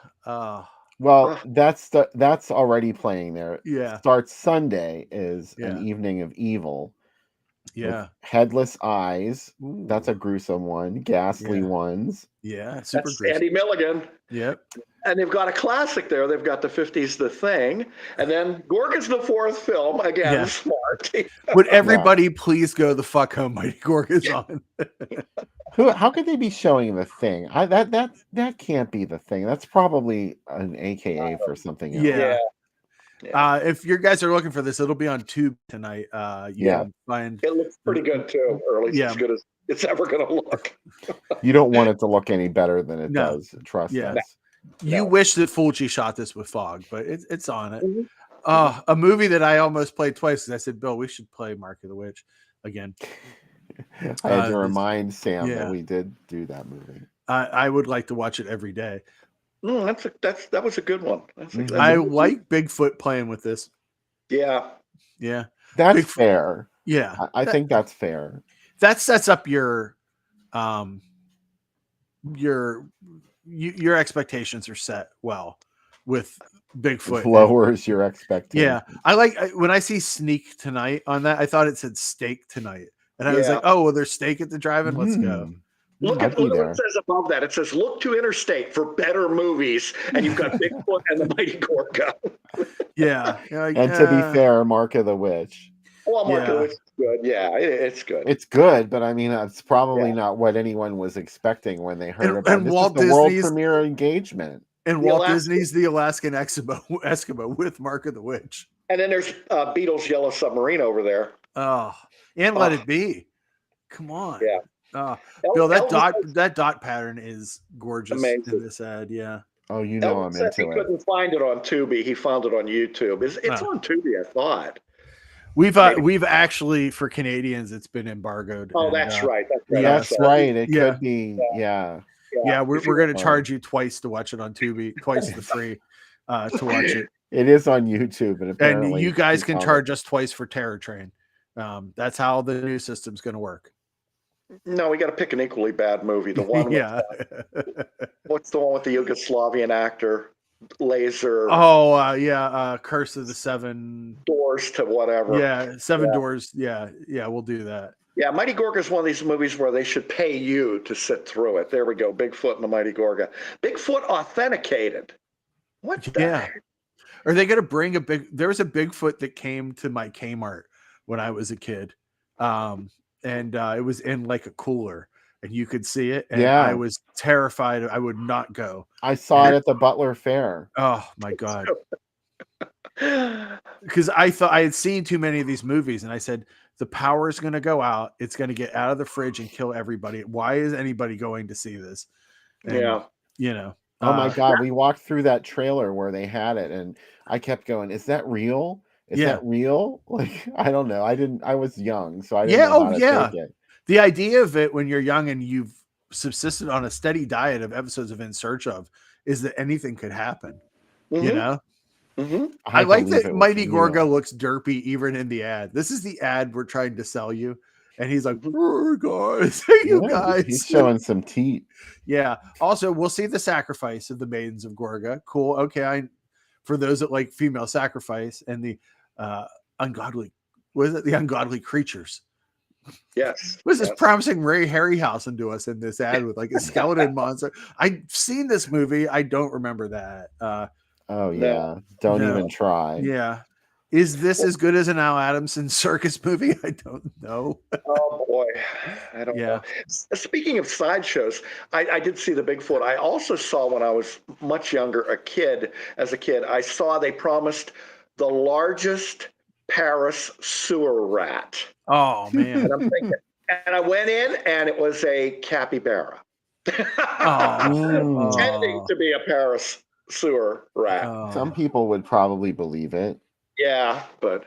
Well, that's already playing there. Yeah. Starts Sunday is An Evening of Evil. Yeah. Headless Eyes. Ooh. That's a gruesome one. Ghastly Ones. Yeah. Super That's gruesome. Sandy Milligan. Yep. And they've got a classic there. They've got the 50s The Thing. And then Gorga's the 4th film. Again, smart. Would everybody please go the fuck home? Mighty Gorga's on. How could they be showing The Thing? That can't be The Thing. That's probably an AKA for something else. Yeah. If you guys are looking for this, it'll be on Tube tonight. You can find it looks pretty good too, or at least as good as it's ever going to look. You don't want it to look any better than it does. Trust us. You wish that Fulci shot this with fog, but it's on it. Mm-hmm. A movie that I almost played twice. I said, Bill, we should play Mark of the Witch again. I had to remind Sam that we did do that movie. I would like to watch it every day. That was a good one. I like Bigfoot playing with this. Yeah. That's fair. Yeah, I think that's fair. That sets up your expectations are set well with Bigfoot. It lowers your expectations. Yeah, I like when I see Sneak Tonight on that. I thought it said Steak Tonight, and I was like, oh, well, there's steak at the drive-in. Let's go. Look what it says above that. It says, look to Interstate for better movies. And you've got Bigfoot and the Mighty Gorga. Yeah. And to be fair, Mark of the Witch. Well, Mark of the Witch is good. Yeah, it's good. It's good, but I mean, it's probably not what anyone was expecting when they heard about and this. Walt Disney's world Disney's premiere engagement. And Walt Disney's The Alaskan Eskimo with Mark of the Witch. And then there's Beatles' Yellow Submarine over there. Oh, and Let It Be. Come on. Yeah. Bill, that dot pattern is gorgeous. Amazing. In this ad. Yeah. Oh, I'm into it. He couldn't find it on Tubi. He found it on YouTube. It's on Tubi, I thought. We've actually, for Canadians, it's been embargoed. Oh, that's right. That's right. It could be. Yeah. Yeah, we're going to charge you twice to watch it on Tubi, twice the free to watch it. It is on YouTube, and you guys can charge us twice for Terror Train. That's how the new system's going to work. No, we got to pick an equally bad movie. The one, what's the one with the Yugoslavian actor? Laser. Oh, Curse of the Seven Doors to whatever. Yeah, Seven Doors. Yeah, we'll do that. Yeah, Mighty Gorga is one of these movies where they should pay you to sit through it. There we go. Bigfoot and the Mighty Gorga. Bigfoot authenticated. What the heck? Are they going to bring a big? There was a Bigfoot that came to my Kmart when I was a kid, and it was in like a cooler, and you could see it, and I was terrified. I would not go. I saw it at the Butler Fair. Oh my god! Because I thought I had seen too many of these movies, and I said the power is going to go out. It's going to get out of the fridge and kill everybody. Why is anybody going to see this? And, you know. Oh my god, we walked through that trailer where they had it, and I kept going, "Is that real? Is that real?" Like, I don't know. I was young, so I didn't know how to take it. The idea of it when you're young and you've subsisted on a steady diet of episodes of In Search of is that anything could happen. You know? I like that Mighty Gorga looks derpy even in the ad. This is the ad we're trying to sell you. And he's like, guys, you guys. He's showing some teeth. Yeah. Also, we'll see the sacrifice of the Maidens of Gorga. Cool. Okay. For those that like female sacrifice and the ungodly, what is it? The ungodly creatures. Yes. What is this promising Ray Harryhausen to us in this ad with like a skeleton monster? I've seen this movie. I don't remember that. Oh yeah. Don't even try. Yeah. Is this as good as an Al Adamson circus movie? I don't know. Oh boy, I don't know. Speaking of sideshows, I did see the Bigfoot. I also saw when I was much younger, as a kid, I saw they promised the largest Paris sewer rat. Oh man! And I'm thinking, and I went in, and it was a capybara, pretending to be a Paris sewer rat. Some people would probably believe it. Yeah, but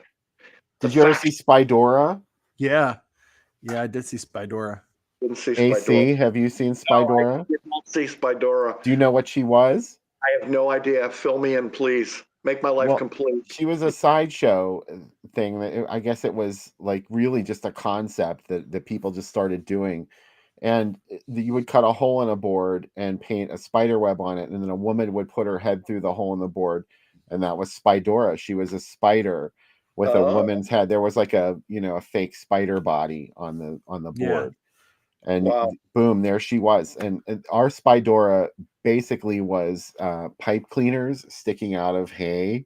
did you ever see Spydora? Yeah, I did see Spydora. Didn't see Spydora. AC, have you seen Spydora? No, I did not see Spydora. Do you know what she was? I have no idea. Fill me in, please. Make my life complete. She was a sideshow thing that I guess it was like really just a concept that people just started doing. And you would cut a hole in a board and paint a spider web on it, and then a woman would put her head through the hole in the board. And that was Spydora. She was a spider with a woman's head. There was like a fake spider body on the board. And boom, there she was. And our Spydora basically was pipe cleaners sticking out of hay.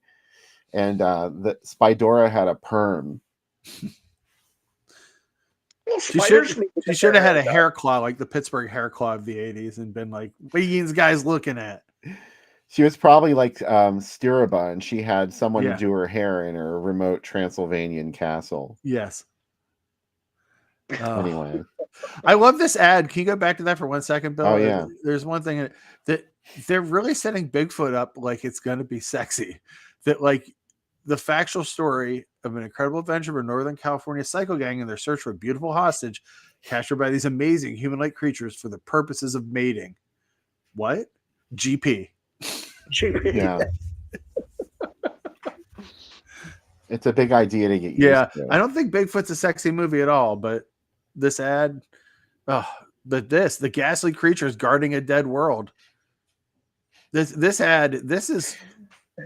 And the Spydora had a perm. Well, she should have had a hair claw like the Pittsburgh hair claw of the 80s and been like, what are you guys looking at? She was probably like Stiraba, and she had someone to do her hair in her remote Transylvanian castle. Yes. Anyway, I love this ad. Can you go back to that for 1 second, Bill? Oh yeah. There's one thing that they're really setting Bigfoot up like it's going to be sexy. That like the factual story of an incredible adventure of a Northern California psycho gang in their search for a beautiful hostage captured by these amazing human-like creatures for the purposes of mating. What? GP. Yeah. It's a big idea to get used to. I don't think Bigfoot's a sexy movie at all, but this ad, the ghastly creatures guarding a dead world. This ad, this is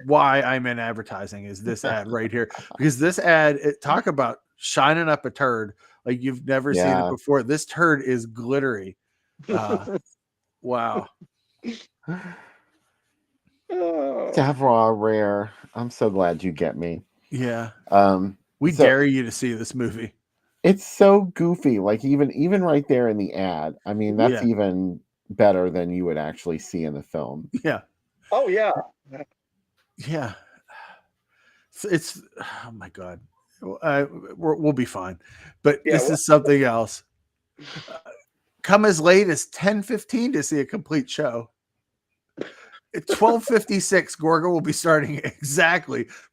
why I'm in advertising, is this ad right here. Because this ad, talk about shining up a turd like you've never seen it before. This turd is glittery. Wow. Davraw Rare. I'm so glad you get me. Yeah. We dare you to see this movie. It's so goofy. Like even right there in the ad. I mean, that's even better than you would actually see in the film. Yeah. Oh yeah. Yeah. It's oh my god. We'll be fine. But this is something else. Come as late as 10:15 to see a complete show. At 12:56, Gorga will be starting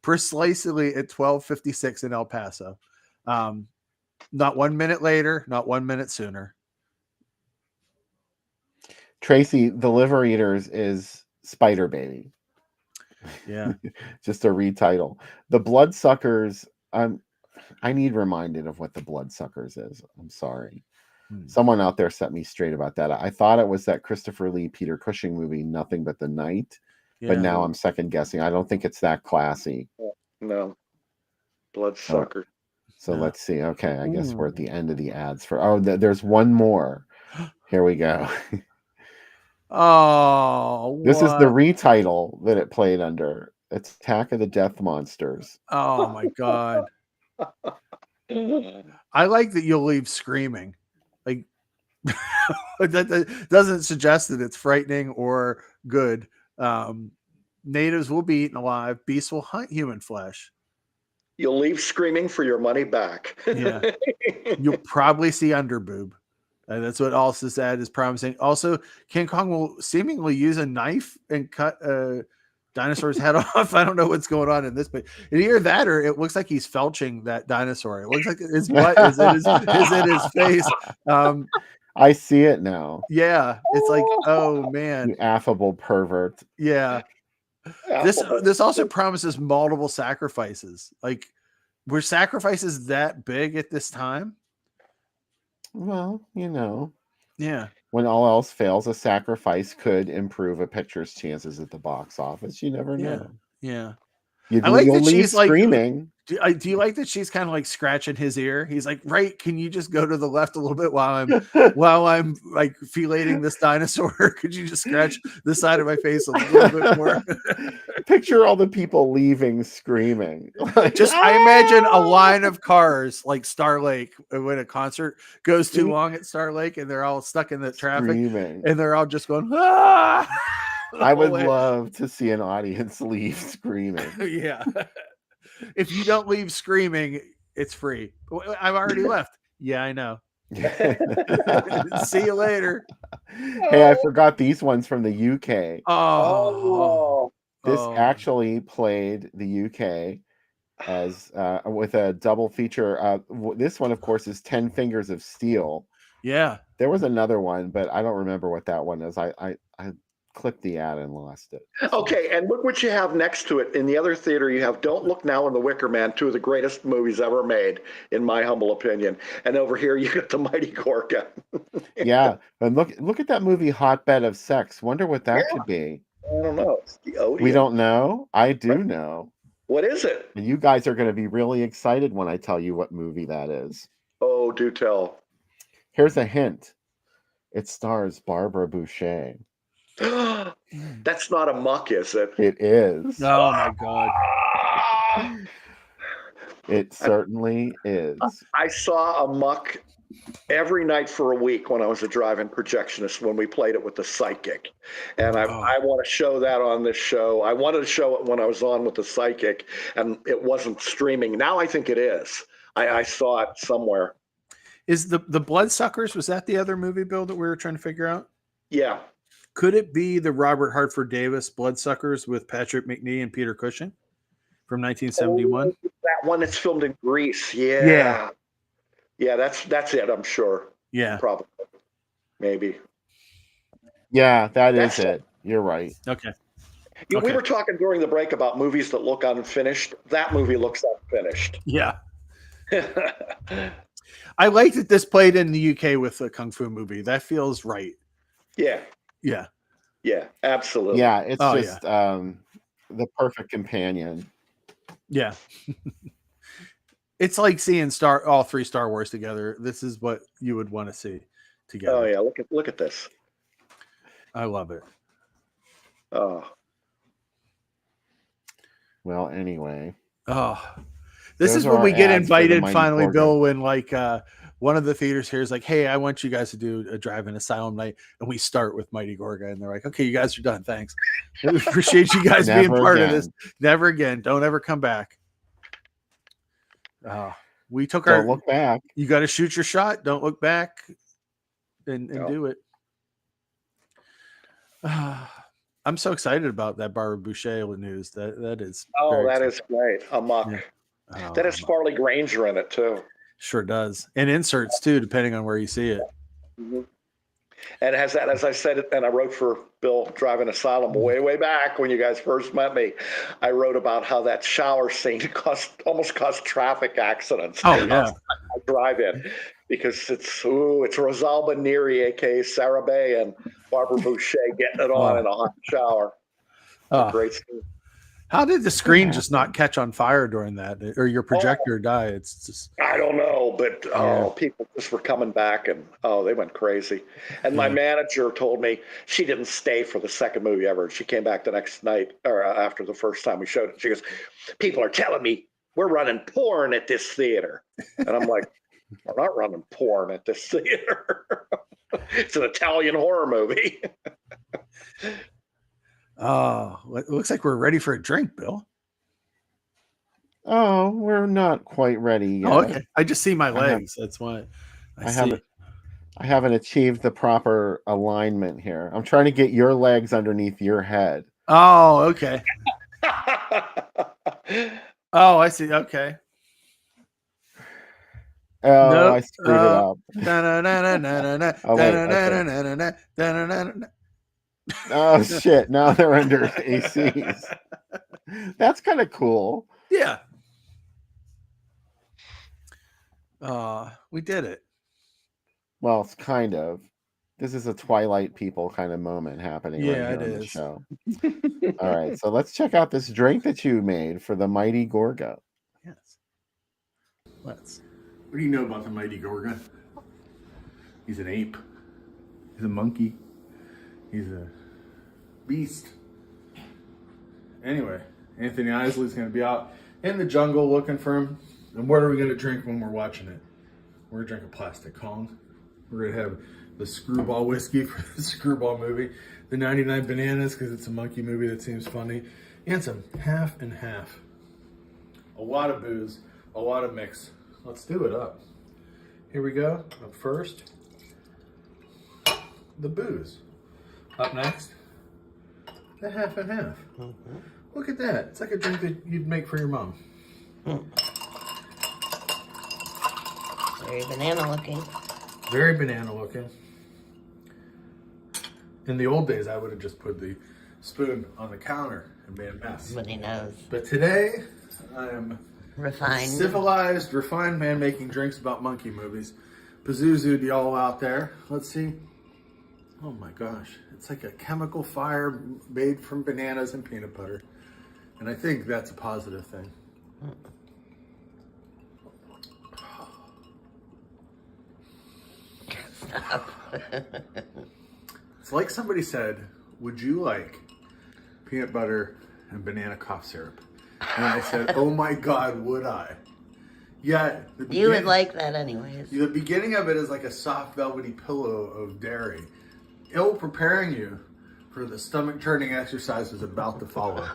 precisely at 12:56 in El Paso. Not 1 minute later, not 1 minute sooner. Tracy, the Liver Eaters is Spider Baby. Yeah. Just a retitle. The Bloodsuckers, I need reminded of what the Bloodsuckers is. I'm sorry. Someone out there set me straight about that. I thought it was that Christopher Lee, Peter Cushing movie, Nothing But the Night. But now I'm second guessing. I don't think it's that classy. No. Bloodsucker. So let's see. Okay, I guess we're at the end of the ads for. There's one more. Here we go. Oh, this is the retitle that it played under. Attack of the Death Monsters. Oh my god. I like that you'll leave screaming. Like that doesn't suggest that it's frightening or good. Natives will be eaten alive. Beasts will hunt human flesh. You'll leave screaming for your money back. Yeah. You'll probably see underboob. That's what also said is promising. Also, King Kong will seemingly use a knife and cut a dinosaur's head off. I don't know what's going on in this, but either that or it looks like he's felching that dinosaur. It looks like his butt is in his face. I see it now. Yeah, it's like, oh man, You affable pervert. yeah. This also promises multiple sacrifices. Like, were sacrifices that big at this time? Well, Yeah. when all else fails, a sacrifice could improve a picture's chances at the box office. You never know. Yeah. I like that leave she's screaming. Do you like that she's kind of like scratching his ear? He's like, right, can you just go to the left a little bit while I'm like filleting this dinosaur? Could you just scratch the side of my face a little bit more? Picture all the people leaving screaming. I imagine a line of cars like Star Lake when a concert goes too long at Star Lake and they're all stuck in the traffic screaming. and they're all just going, ah! I would love to see an audience leave screaming. Yeah. If you don't leave screaming, it's free. I've already left. Yeah, I know. See you later. Hey, I forgot these ones from the UK. Oh. This actually played the UK as with a double feature. This one, of course, is 10 Fingers of Steel. Yeah. There was another one, but I don't remember what that one is. I clicked the ad and lost it. Okay, and look what you have next to it. In the other theater, you have Don't Look Now and The Wicker Man, two of the greatest movies ever made, in my humble opinion. And over here, you got The Mighty Gorga. Yeah, and look at that movie, Hotbed of Sex. Wonder what that could be. I don't know. It's the Odeon. We don't know. I do know. What is it? And you guys are going to be really excited when I tell you what movie that is. Oh, do tell. Here's a hint. It stars Barbara Boucher. That's not a muck, is it? It is. Oh my God. It certainly is. I saw a muck every night for a week when I was a drive-in projectionist when we played it with the Psychic. And I want to show that on this show. I wanted to show it when I was on with the Psychic, and it wasn't streaming. Now I think it is. I saw it somewhere. Is the Bloodsuckers, was that the other movie, Bill, that we were trying to figure out? Yeah. Could it be the Robert Hartford Davis Bloodsuckers with Patrick McNee and Peter Cushing from 1971? Oh, that one that's filmed in Greece. Yeah. Yeah, that's it, I'm sure. Yeah. Probably. Maybe. Yeah, that's it. You're right. Okay. We were talking during the break about movies that look unfinished. That movie looks unfinished. Yeah. I like that this played in the UK with a Kung Fu movie. That feels right. Yeah. Yeah. Yeah, absolutely. Yeah, it's the perfect companion. Yeah. It's like seeing all three Star Wars together. This is what you would want to see together. Oh yeah, look at this. I love it. Oh. Well, anyway. Oh. This Those is when we get invited finally, Gorga. Bill, when like one of the theaters here is like, hey, I want you guys to do a drive-in Asylum night. And we start with Mighty Gorga. And they're like, okay, you guys are done. Thanks. We appreciate you guys being part of this. Never again. Don't ever come back. We took Don't look back. You got to shoot your shot. Don't look back and do it. I'm so excited about that Barbara Boucher news. That is. Oh, that is great. Amok. Yeah. That has Farley Granger in it too. Sure does, and inserts too, depending on where you see it. Mm-hmm. And it has that, as I said, and I wrote for Bill Drive-In Asylum way back when you guys first met me. I wrote about how that shower scene almost caused traffic accidents. Oh yeah, drive-in because it's Rosalba Neary, aka Sarah Bay, and Barbara Boucher getting it on in a hot shower. Great scene. How did the screen just not catch on fire during that, or your projector die? It's just I don't know, but Yeah. people just were coming back and they went crazy. And my manager told me she didn't stay for the second movie ever. She came back the next night or after the first time we showed it. She goes, "People are telling me we're running porn at this theater," and I'm like, "We're not running porn at this theater. It's an Italian horror movie." Oh, it looks like we're ready for a drink, Bill. Oh, we're not quite ready yet. Oh, okay. I just see my I have- legs. That's why I haven't achieved the proper alignment here. I'm trying to get your legs underneath your head. Oh, okay. Oh, I see. Okay. Oh, Nope. I screwed it up. Oh shit! Now they're under ACs. That's kind of cool. Yeah. We did it. Well, it's kind of. This is a Twilight People kind of moment happening right Yeah, here it on the is. show. All right, so let's check out this drink that you made for the Mighty Gorga. Yes. Let's. What do you know about the Mighty Gorga? He's an ape. He's a monkey. He's a beast. Anyway, Anthony Isley's going to be out in the jungle looking for him. And what are we going to drink when we're watching it? We're going to drink a plastic Kong. We're going to have the Screwball whiskey for the Screwball movie. The 99 bananas because it's a monkey movie that seems funny. And some half and half. A lot of booze. A lot of mix. Let's do it up. Here we go. Up first, the booze. Up next, the half and half. Mm-hmm. Look at that. It's like a drink that you'd make for your mom. Very banana looking. Very banana looking. In the old days, I would have just put the spoon on the counter and made a mess. But he knows. But today, I am Refined. civilized, refined man making drinks about monkey movies. Pazuzu to y'all out there. Let's see. Oh my gosh. It's like a chemical fire made from bananas and peanut butter. And I think that's a positive thing. Stop. It's like somebody said, would you like peanut butter and banana cough syrup? And I said, oh my God, would I? Yeah. You would like that anyways. The beginning of it is like a soft velvety pillow of dairy. Ill preparing you for the stomach turning exercises about to follow.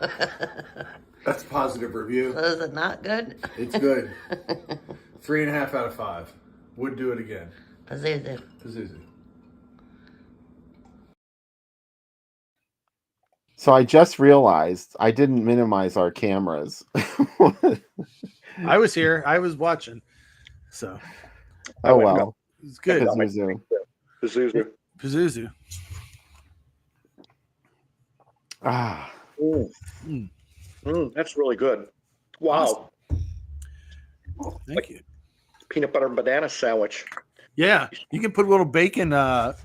That's a positive review. So is it not good? It's good. 3.5 out of 5. Would do it again. Pazuzu. Pazuzu. So I just realized I didn't minimize our cameras. I was here. I was watching. So Oh well. it's good. Pazuzu. Pazuzu. Pazuzu. Ah, That's really good. Wow. Thank you. Peanut butter and banana sandwich. Yeah, you can put little bacon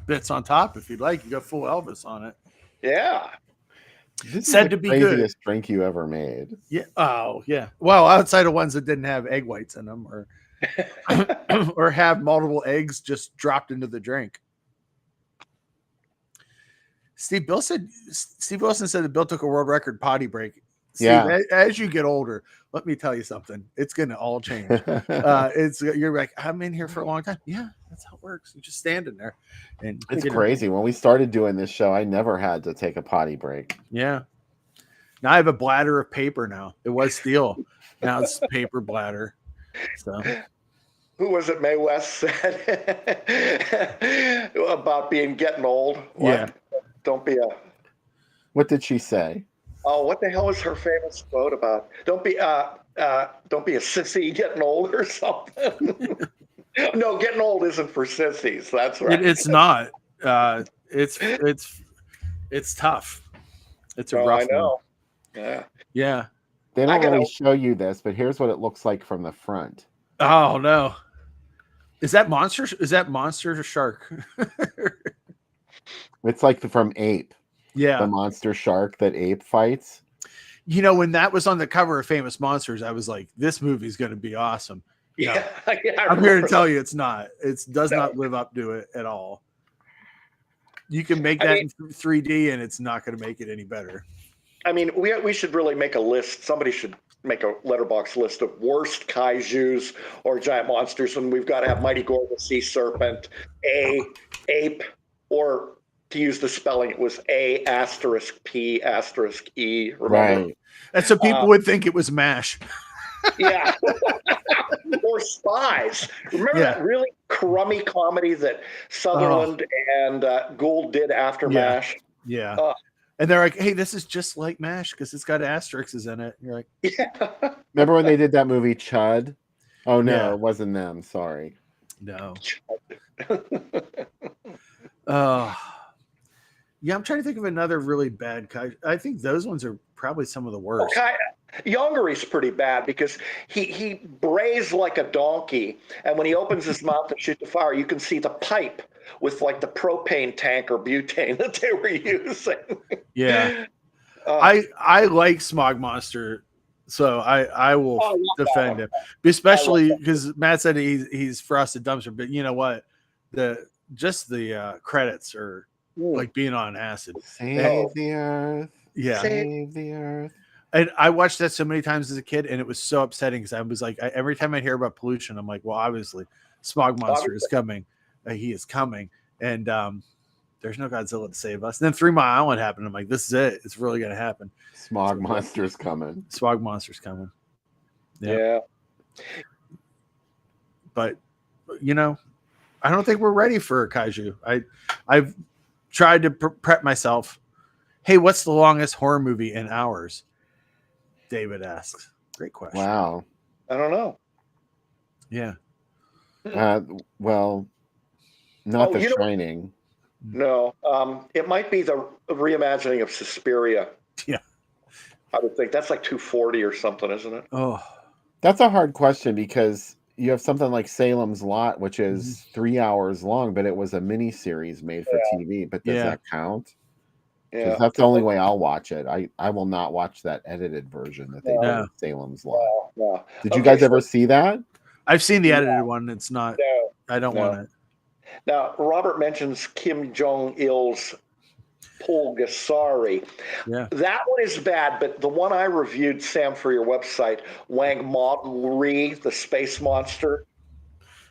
bits on top if you'd like. You got full Elvis on it. Yeah. this Said is to the be good. craziest drink you ever made. Yeah. Oh, yeah. Well, outside of ones that didn't have egg whites in them, or or have multiple eggs just dropped into the drink. Steve Wilson said that Bill took a world record potty break. Steve, Yeah. as you get older, let me tell you something. It's going to all change. You're like, I'm in here for a long time. Yeah, that's how it works. You're just standing there, and It's you know, crazy. When we started doing this show, I never had to take a potty break. Yeah. Now I have a bladder of paper. Now it was steel. Now it's paper bladder. So Who was it Mae West said about getting old? What? Yeah. Don't be a What did she say? what the hell is her famous quote about? Don't be a sissy getting old or something. No, getting old isn't for sissies. That's right. it's not. It's tough. It's a Oh, rough I know. one. Yeah. Yeah. They I don't gotta- really show you this, but here's what it looks like from the front. Oh no. Is that monster? Is that monster shark? It's like from Ape, the Yeah. monster shark that Ape fights. You know, when that was on the cover of Famous Monsters, I was like, this movie's going to be awesome. Yeah, yeah, I I'm here to remember tell you it's not. It does not live up to it at all. You can make that in 3D and it's not going to make it any better. I mean, we should really make a list. Somebody should make a letterbox list of worst kaijus or giant monsters, and we've got to have Mighty Gorga, sea serpent, ape, or to use the spelling, it was A asterisk P asterisk E. Remember? Right. And so people would think it was MASH. Yeah. Or Spies. Remember that really crummy comedy that Sutherland and Gould did after MASH? Yeah. And they're like, hey, this is just like MASH because it's got asterisks in it. And you're like, yeah. Remember when they did that movie Chud? Oh no, Yeah. it wasn't them. Sorry. no. Yeah, I'm trying to think of another really bad kaiju. I think those ones are probably some of the worst. Okay. Youngery's pretty bad because he brays like a donkey, and when he opens his mouth to shoot the fire, you can see the pipe with like the propane tank or butane that they were using. Yeah. I like Smog Monster, so I will defend him, especially because Matt said he's frosted dumpster. But you know what, the credits are like being on acid. Save the earth. Yeah. Save the earth. And I watched that so many times as a kid, and it was so upsetting because I was like, every time I hear about pollution, I'm like, well, obviously, Smog Monster is coming. He is coming, and there's no Godzilla to save us. And then 3 Mile Island happened. I'm like, this is it. It's really going to happen. Smog Monster's coming. Smog Monster's coming. Yeah. But you know, I don't think we're ready for a kaiju. I've tried to prep myself. Hey, what's the longest horror movie in hours? David asks. Great question. Wow. I don't know. Yeah. Well, not The you know- Shining. No. It might be the reimagining of Suspiria. Yeah. I would think that's like 240 or something, isn't it? Oh, That's a hard question because you have something like Salem's Lot, which is 3 hours long, but it was a mini series made for TV. But does that count? Yeah. That's the only way I'll watch it. I will not watch that edited version that they did with Salem's Lot. No. Did you guys ever see that? I've seen the edited one. It's not. No. I don't want it. Now, Robert mentions Kim Jong-il's Pulgasari. Yeah. That one is bad, but the one I reviewed, Sam, for your website, Wang Mogri, the space monster,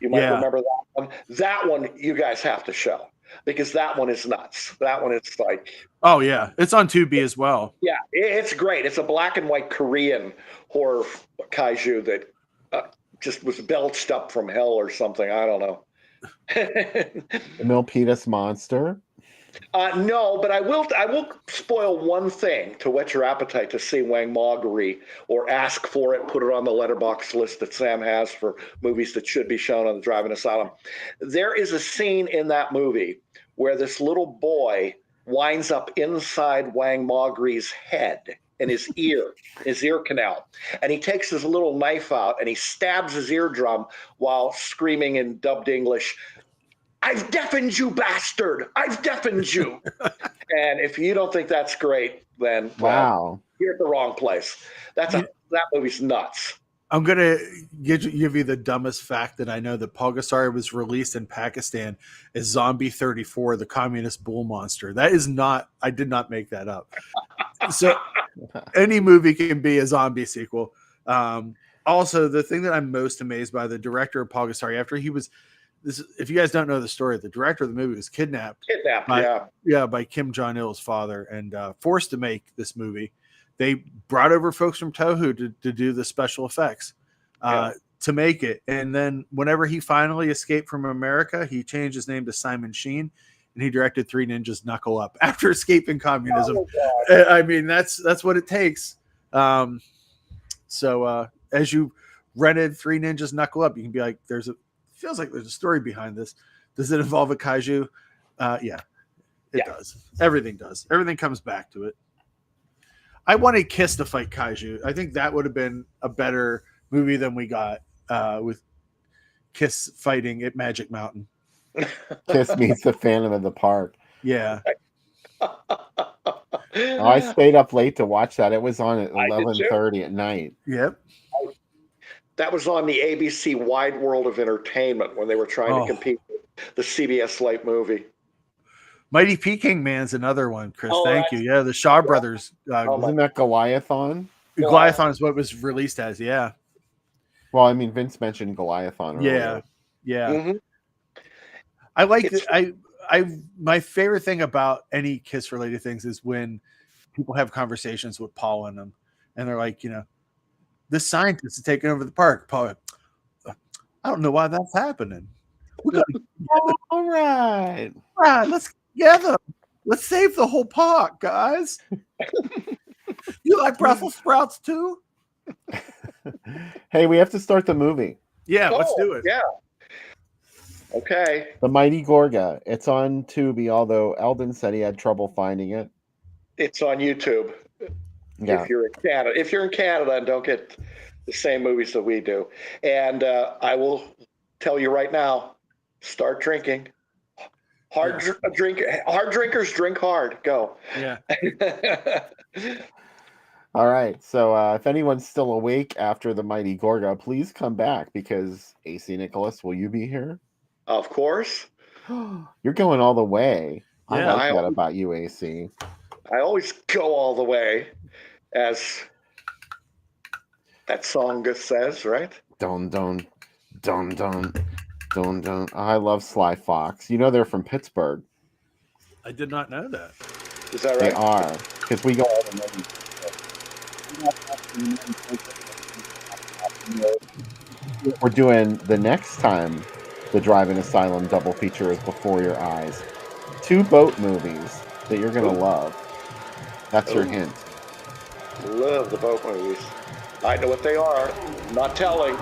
you might remember that one. That one you guys have to show because that one is nuts. That one is like... Oh, yeah. It's on Tubi as well. Yeah, it's great. It's a black and white Korean horror kaiju that just was belched up from hell or something. I don't know. The Milpitas Monster? No, but I will spoil one thing to whet your appetite to see Wang Mogri or ask for it, put it on the letterbox list that Sam has for movies that should be shown on the Drive-In Asylum. There is a scene in that movie where this little boy winds up inside Wang Mogri's head in his ear canal. And he takes his little knife out and he stabs his eardrum while screaming in dubbed English, "I've deafened you, bastard! I've deafened you!" And if you don't think that's great, then Wow, you're at the wrong place. That movie's nuts. I'm gonna give you the dumbest fact that I know. That Pulgasari was released in Pakistan as Zombie 34, the communist bull monster. That is not. I did not make that up. So any movie can be a zombie sequel. Also, the thing that I'm most amazed by, the director of Pulgasari, after he was. If you guys don't know the story, the director of the movie was kidnapped by Kim Jong-il's father and forced to make this movie. They brought over folks from Toho to do the special effects to make it. And then whenever he finally escaped from America, he changed his name to Simon Sheen, and he directed Three Ninjas Knuckle Up after escaping communism. I mean, that's what it takes. So as you rented Three Ninjas Knuckle Up, you can be like, feels like there's a story behind this. Does it involve a kaiju? Yeah, it does. Everything does. Everything comes back to it. I wanted Kiss to fight kaiju. I think that would have been a better movie than we got with Kiss fighting at Magic Mountain. Kiss meets the Phantom of the Park. Yeah. I stayed up late to watch that. It was on at 11:30 at night. Yep. That was on the ABC Wide World of Entertainment when they were trying to compete with the CBS Late movie. Mighty Peking Man's another one, Chris. Oh, Thank you. Yeah, the Shaw Brothers. Isn't that Goliathon? Goliathon is what it was released as. Yeah. Well, I mean, Vince mentioned Goliathon earlier. Yeah. Mhm. I like my favorite thing about any Kiss related things is when people have conversations with Paul in them, and they're like, this scientist is taking over the park. Paul, I don't know why that's happening. We got to All right. let's get together. Let's save the whole park, guys. You like Brussels sprouts too? Hey, we have to start the movie. Yeah, let's do it. Yeah. Okay. The Mighty Gorga. It's on Tubi, although Eldon said he had trouble finding it. It's on YouTube. Yeah. If you're in Canada and don't get the same movies that we do. And I will tell you right now, start drinking. Hard drinkers drink hard. Go. Yeah. All right. So if anyone's still awake after the Mighty Gorga, please come back because AC Nicholas, will you be here? Of course. You're going all the way. Yeah, I like that about you, AC. I always go all the way, as that song says, right? Dun dun dun dun dun dun. I love Sly Fox. You know they're from Pittsburgh. I did not know that. Is that They right? are because we go all the way. We're doing the next time the Drive-In Asylum double feature is before your eyes. 2 boat movies that you're gonna love. That's your hint. Love the boat movies. I know what they are. I'm not telling.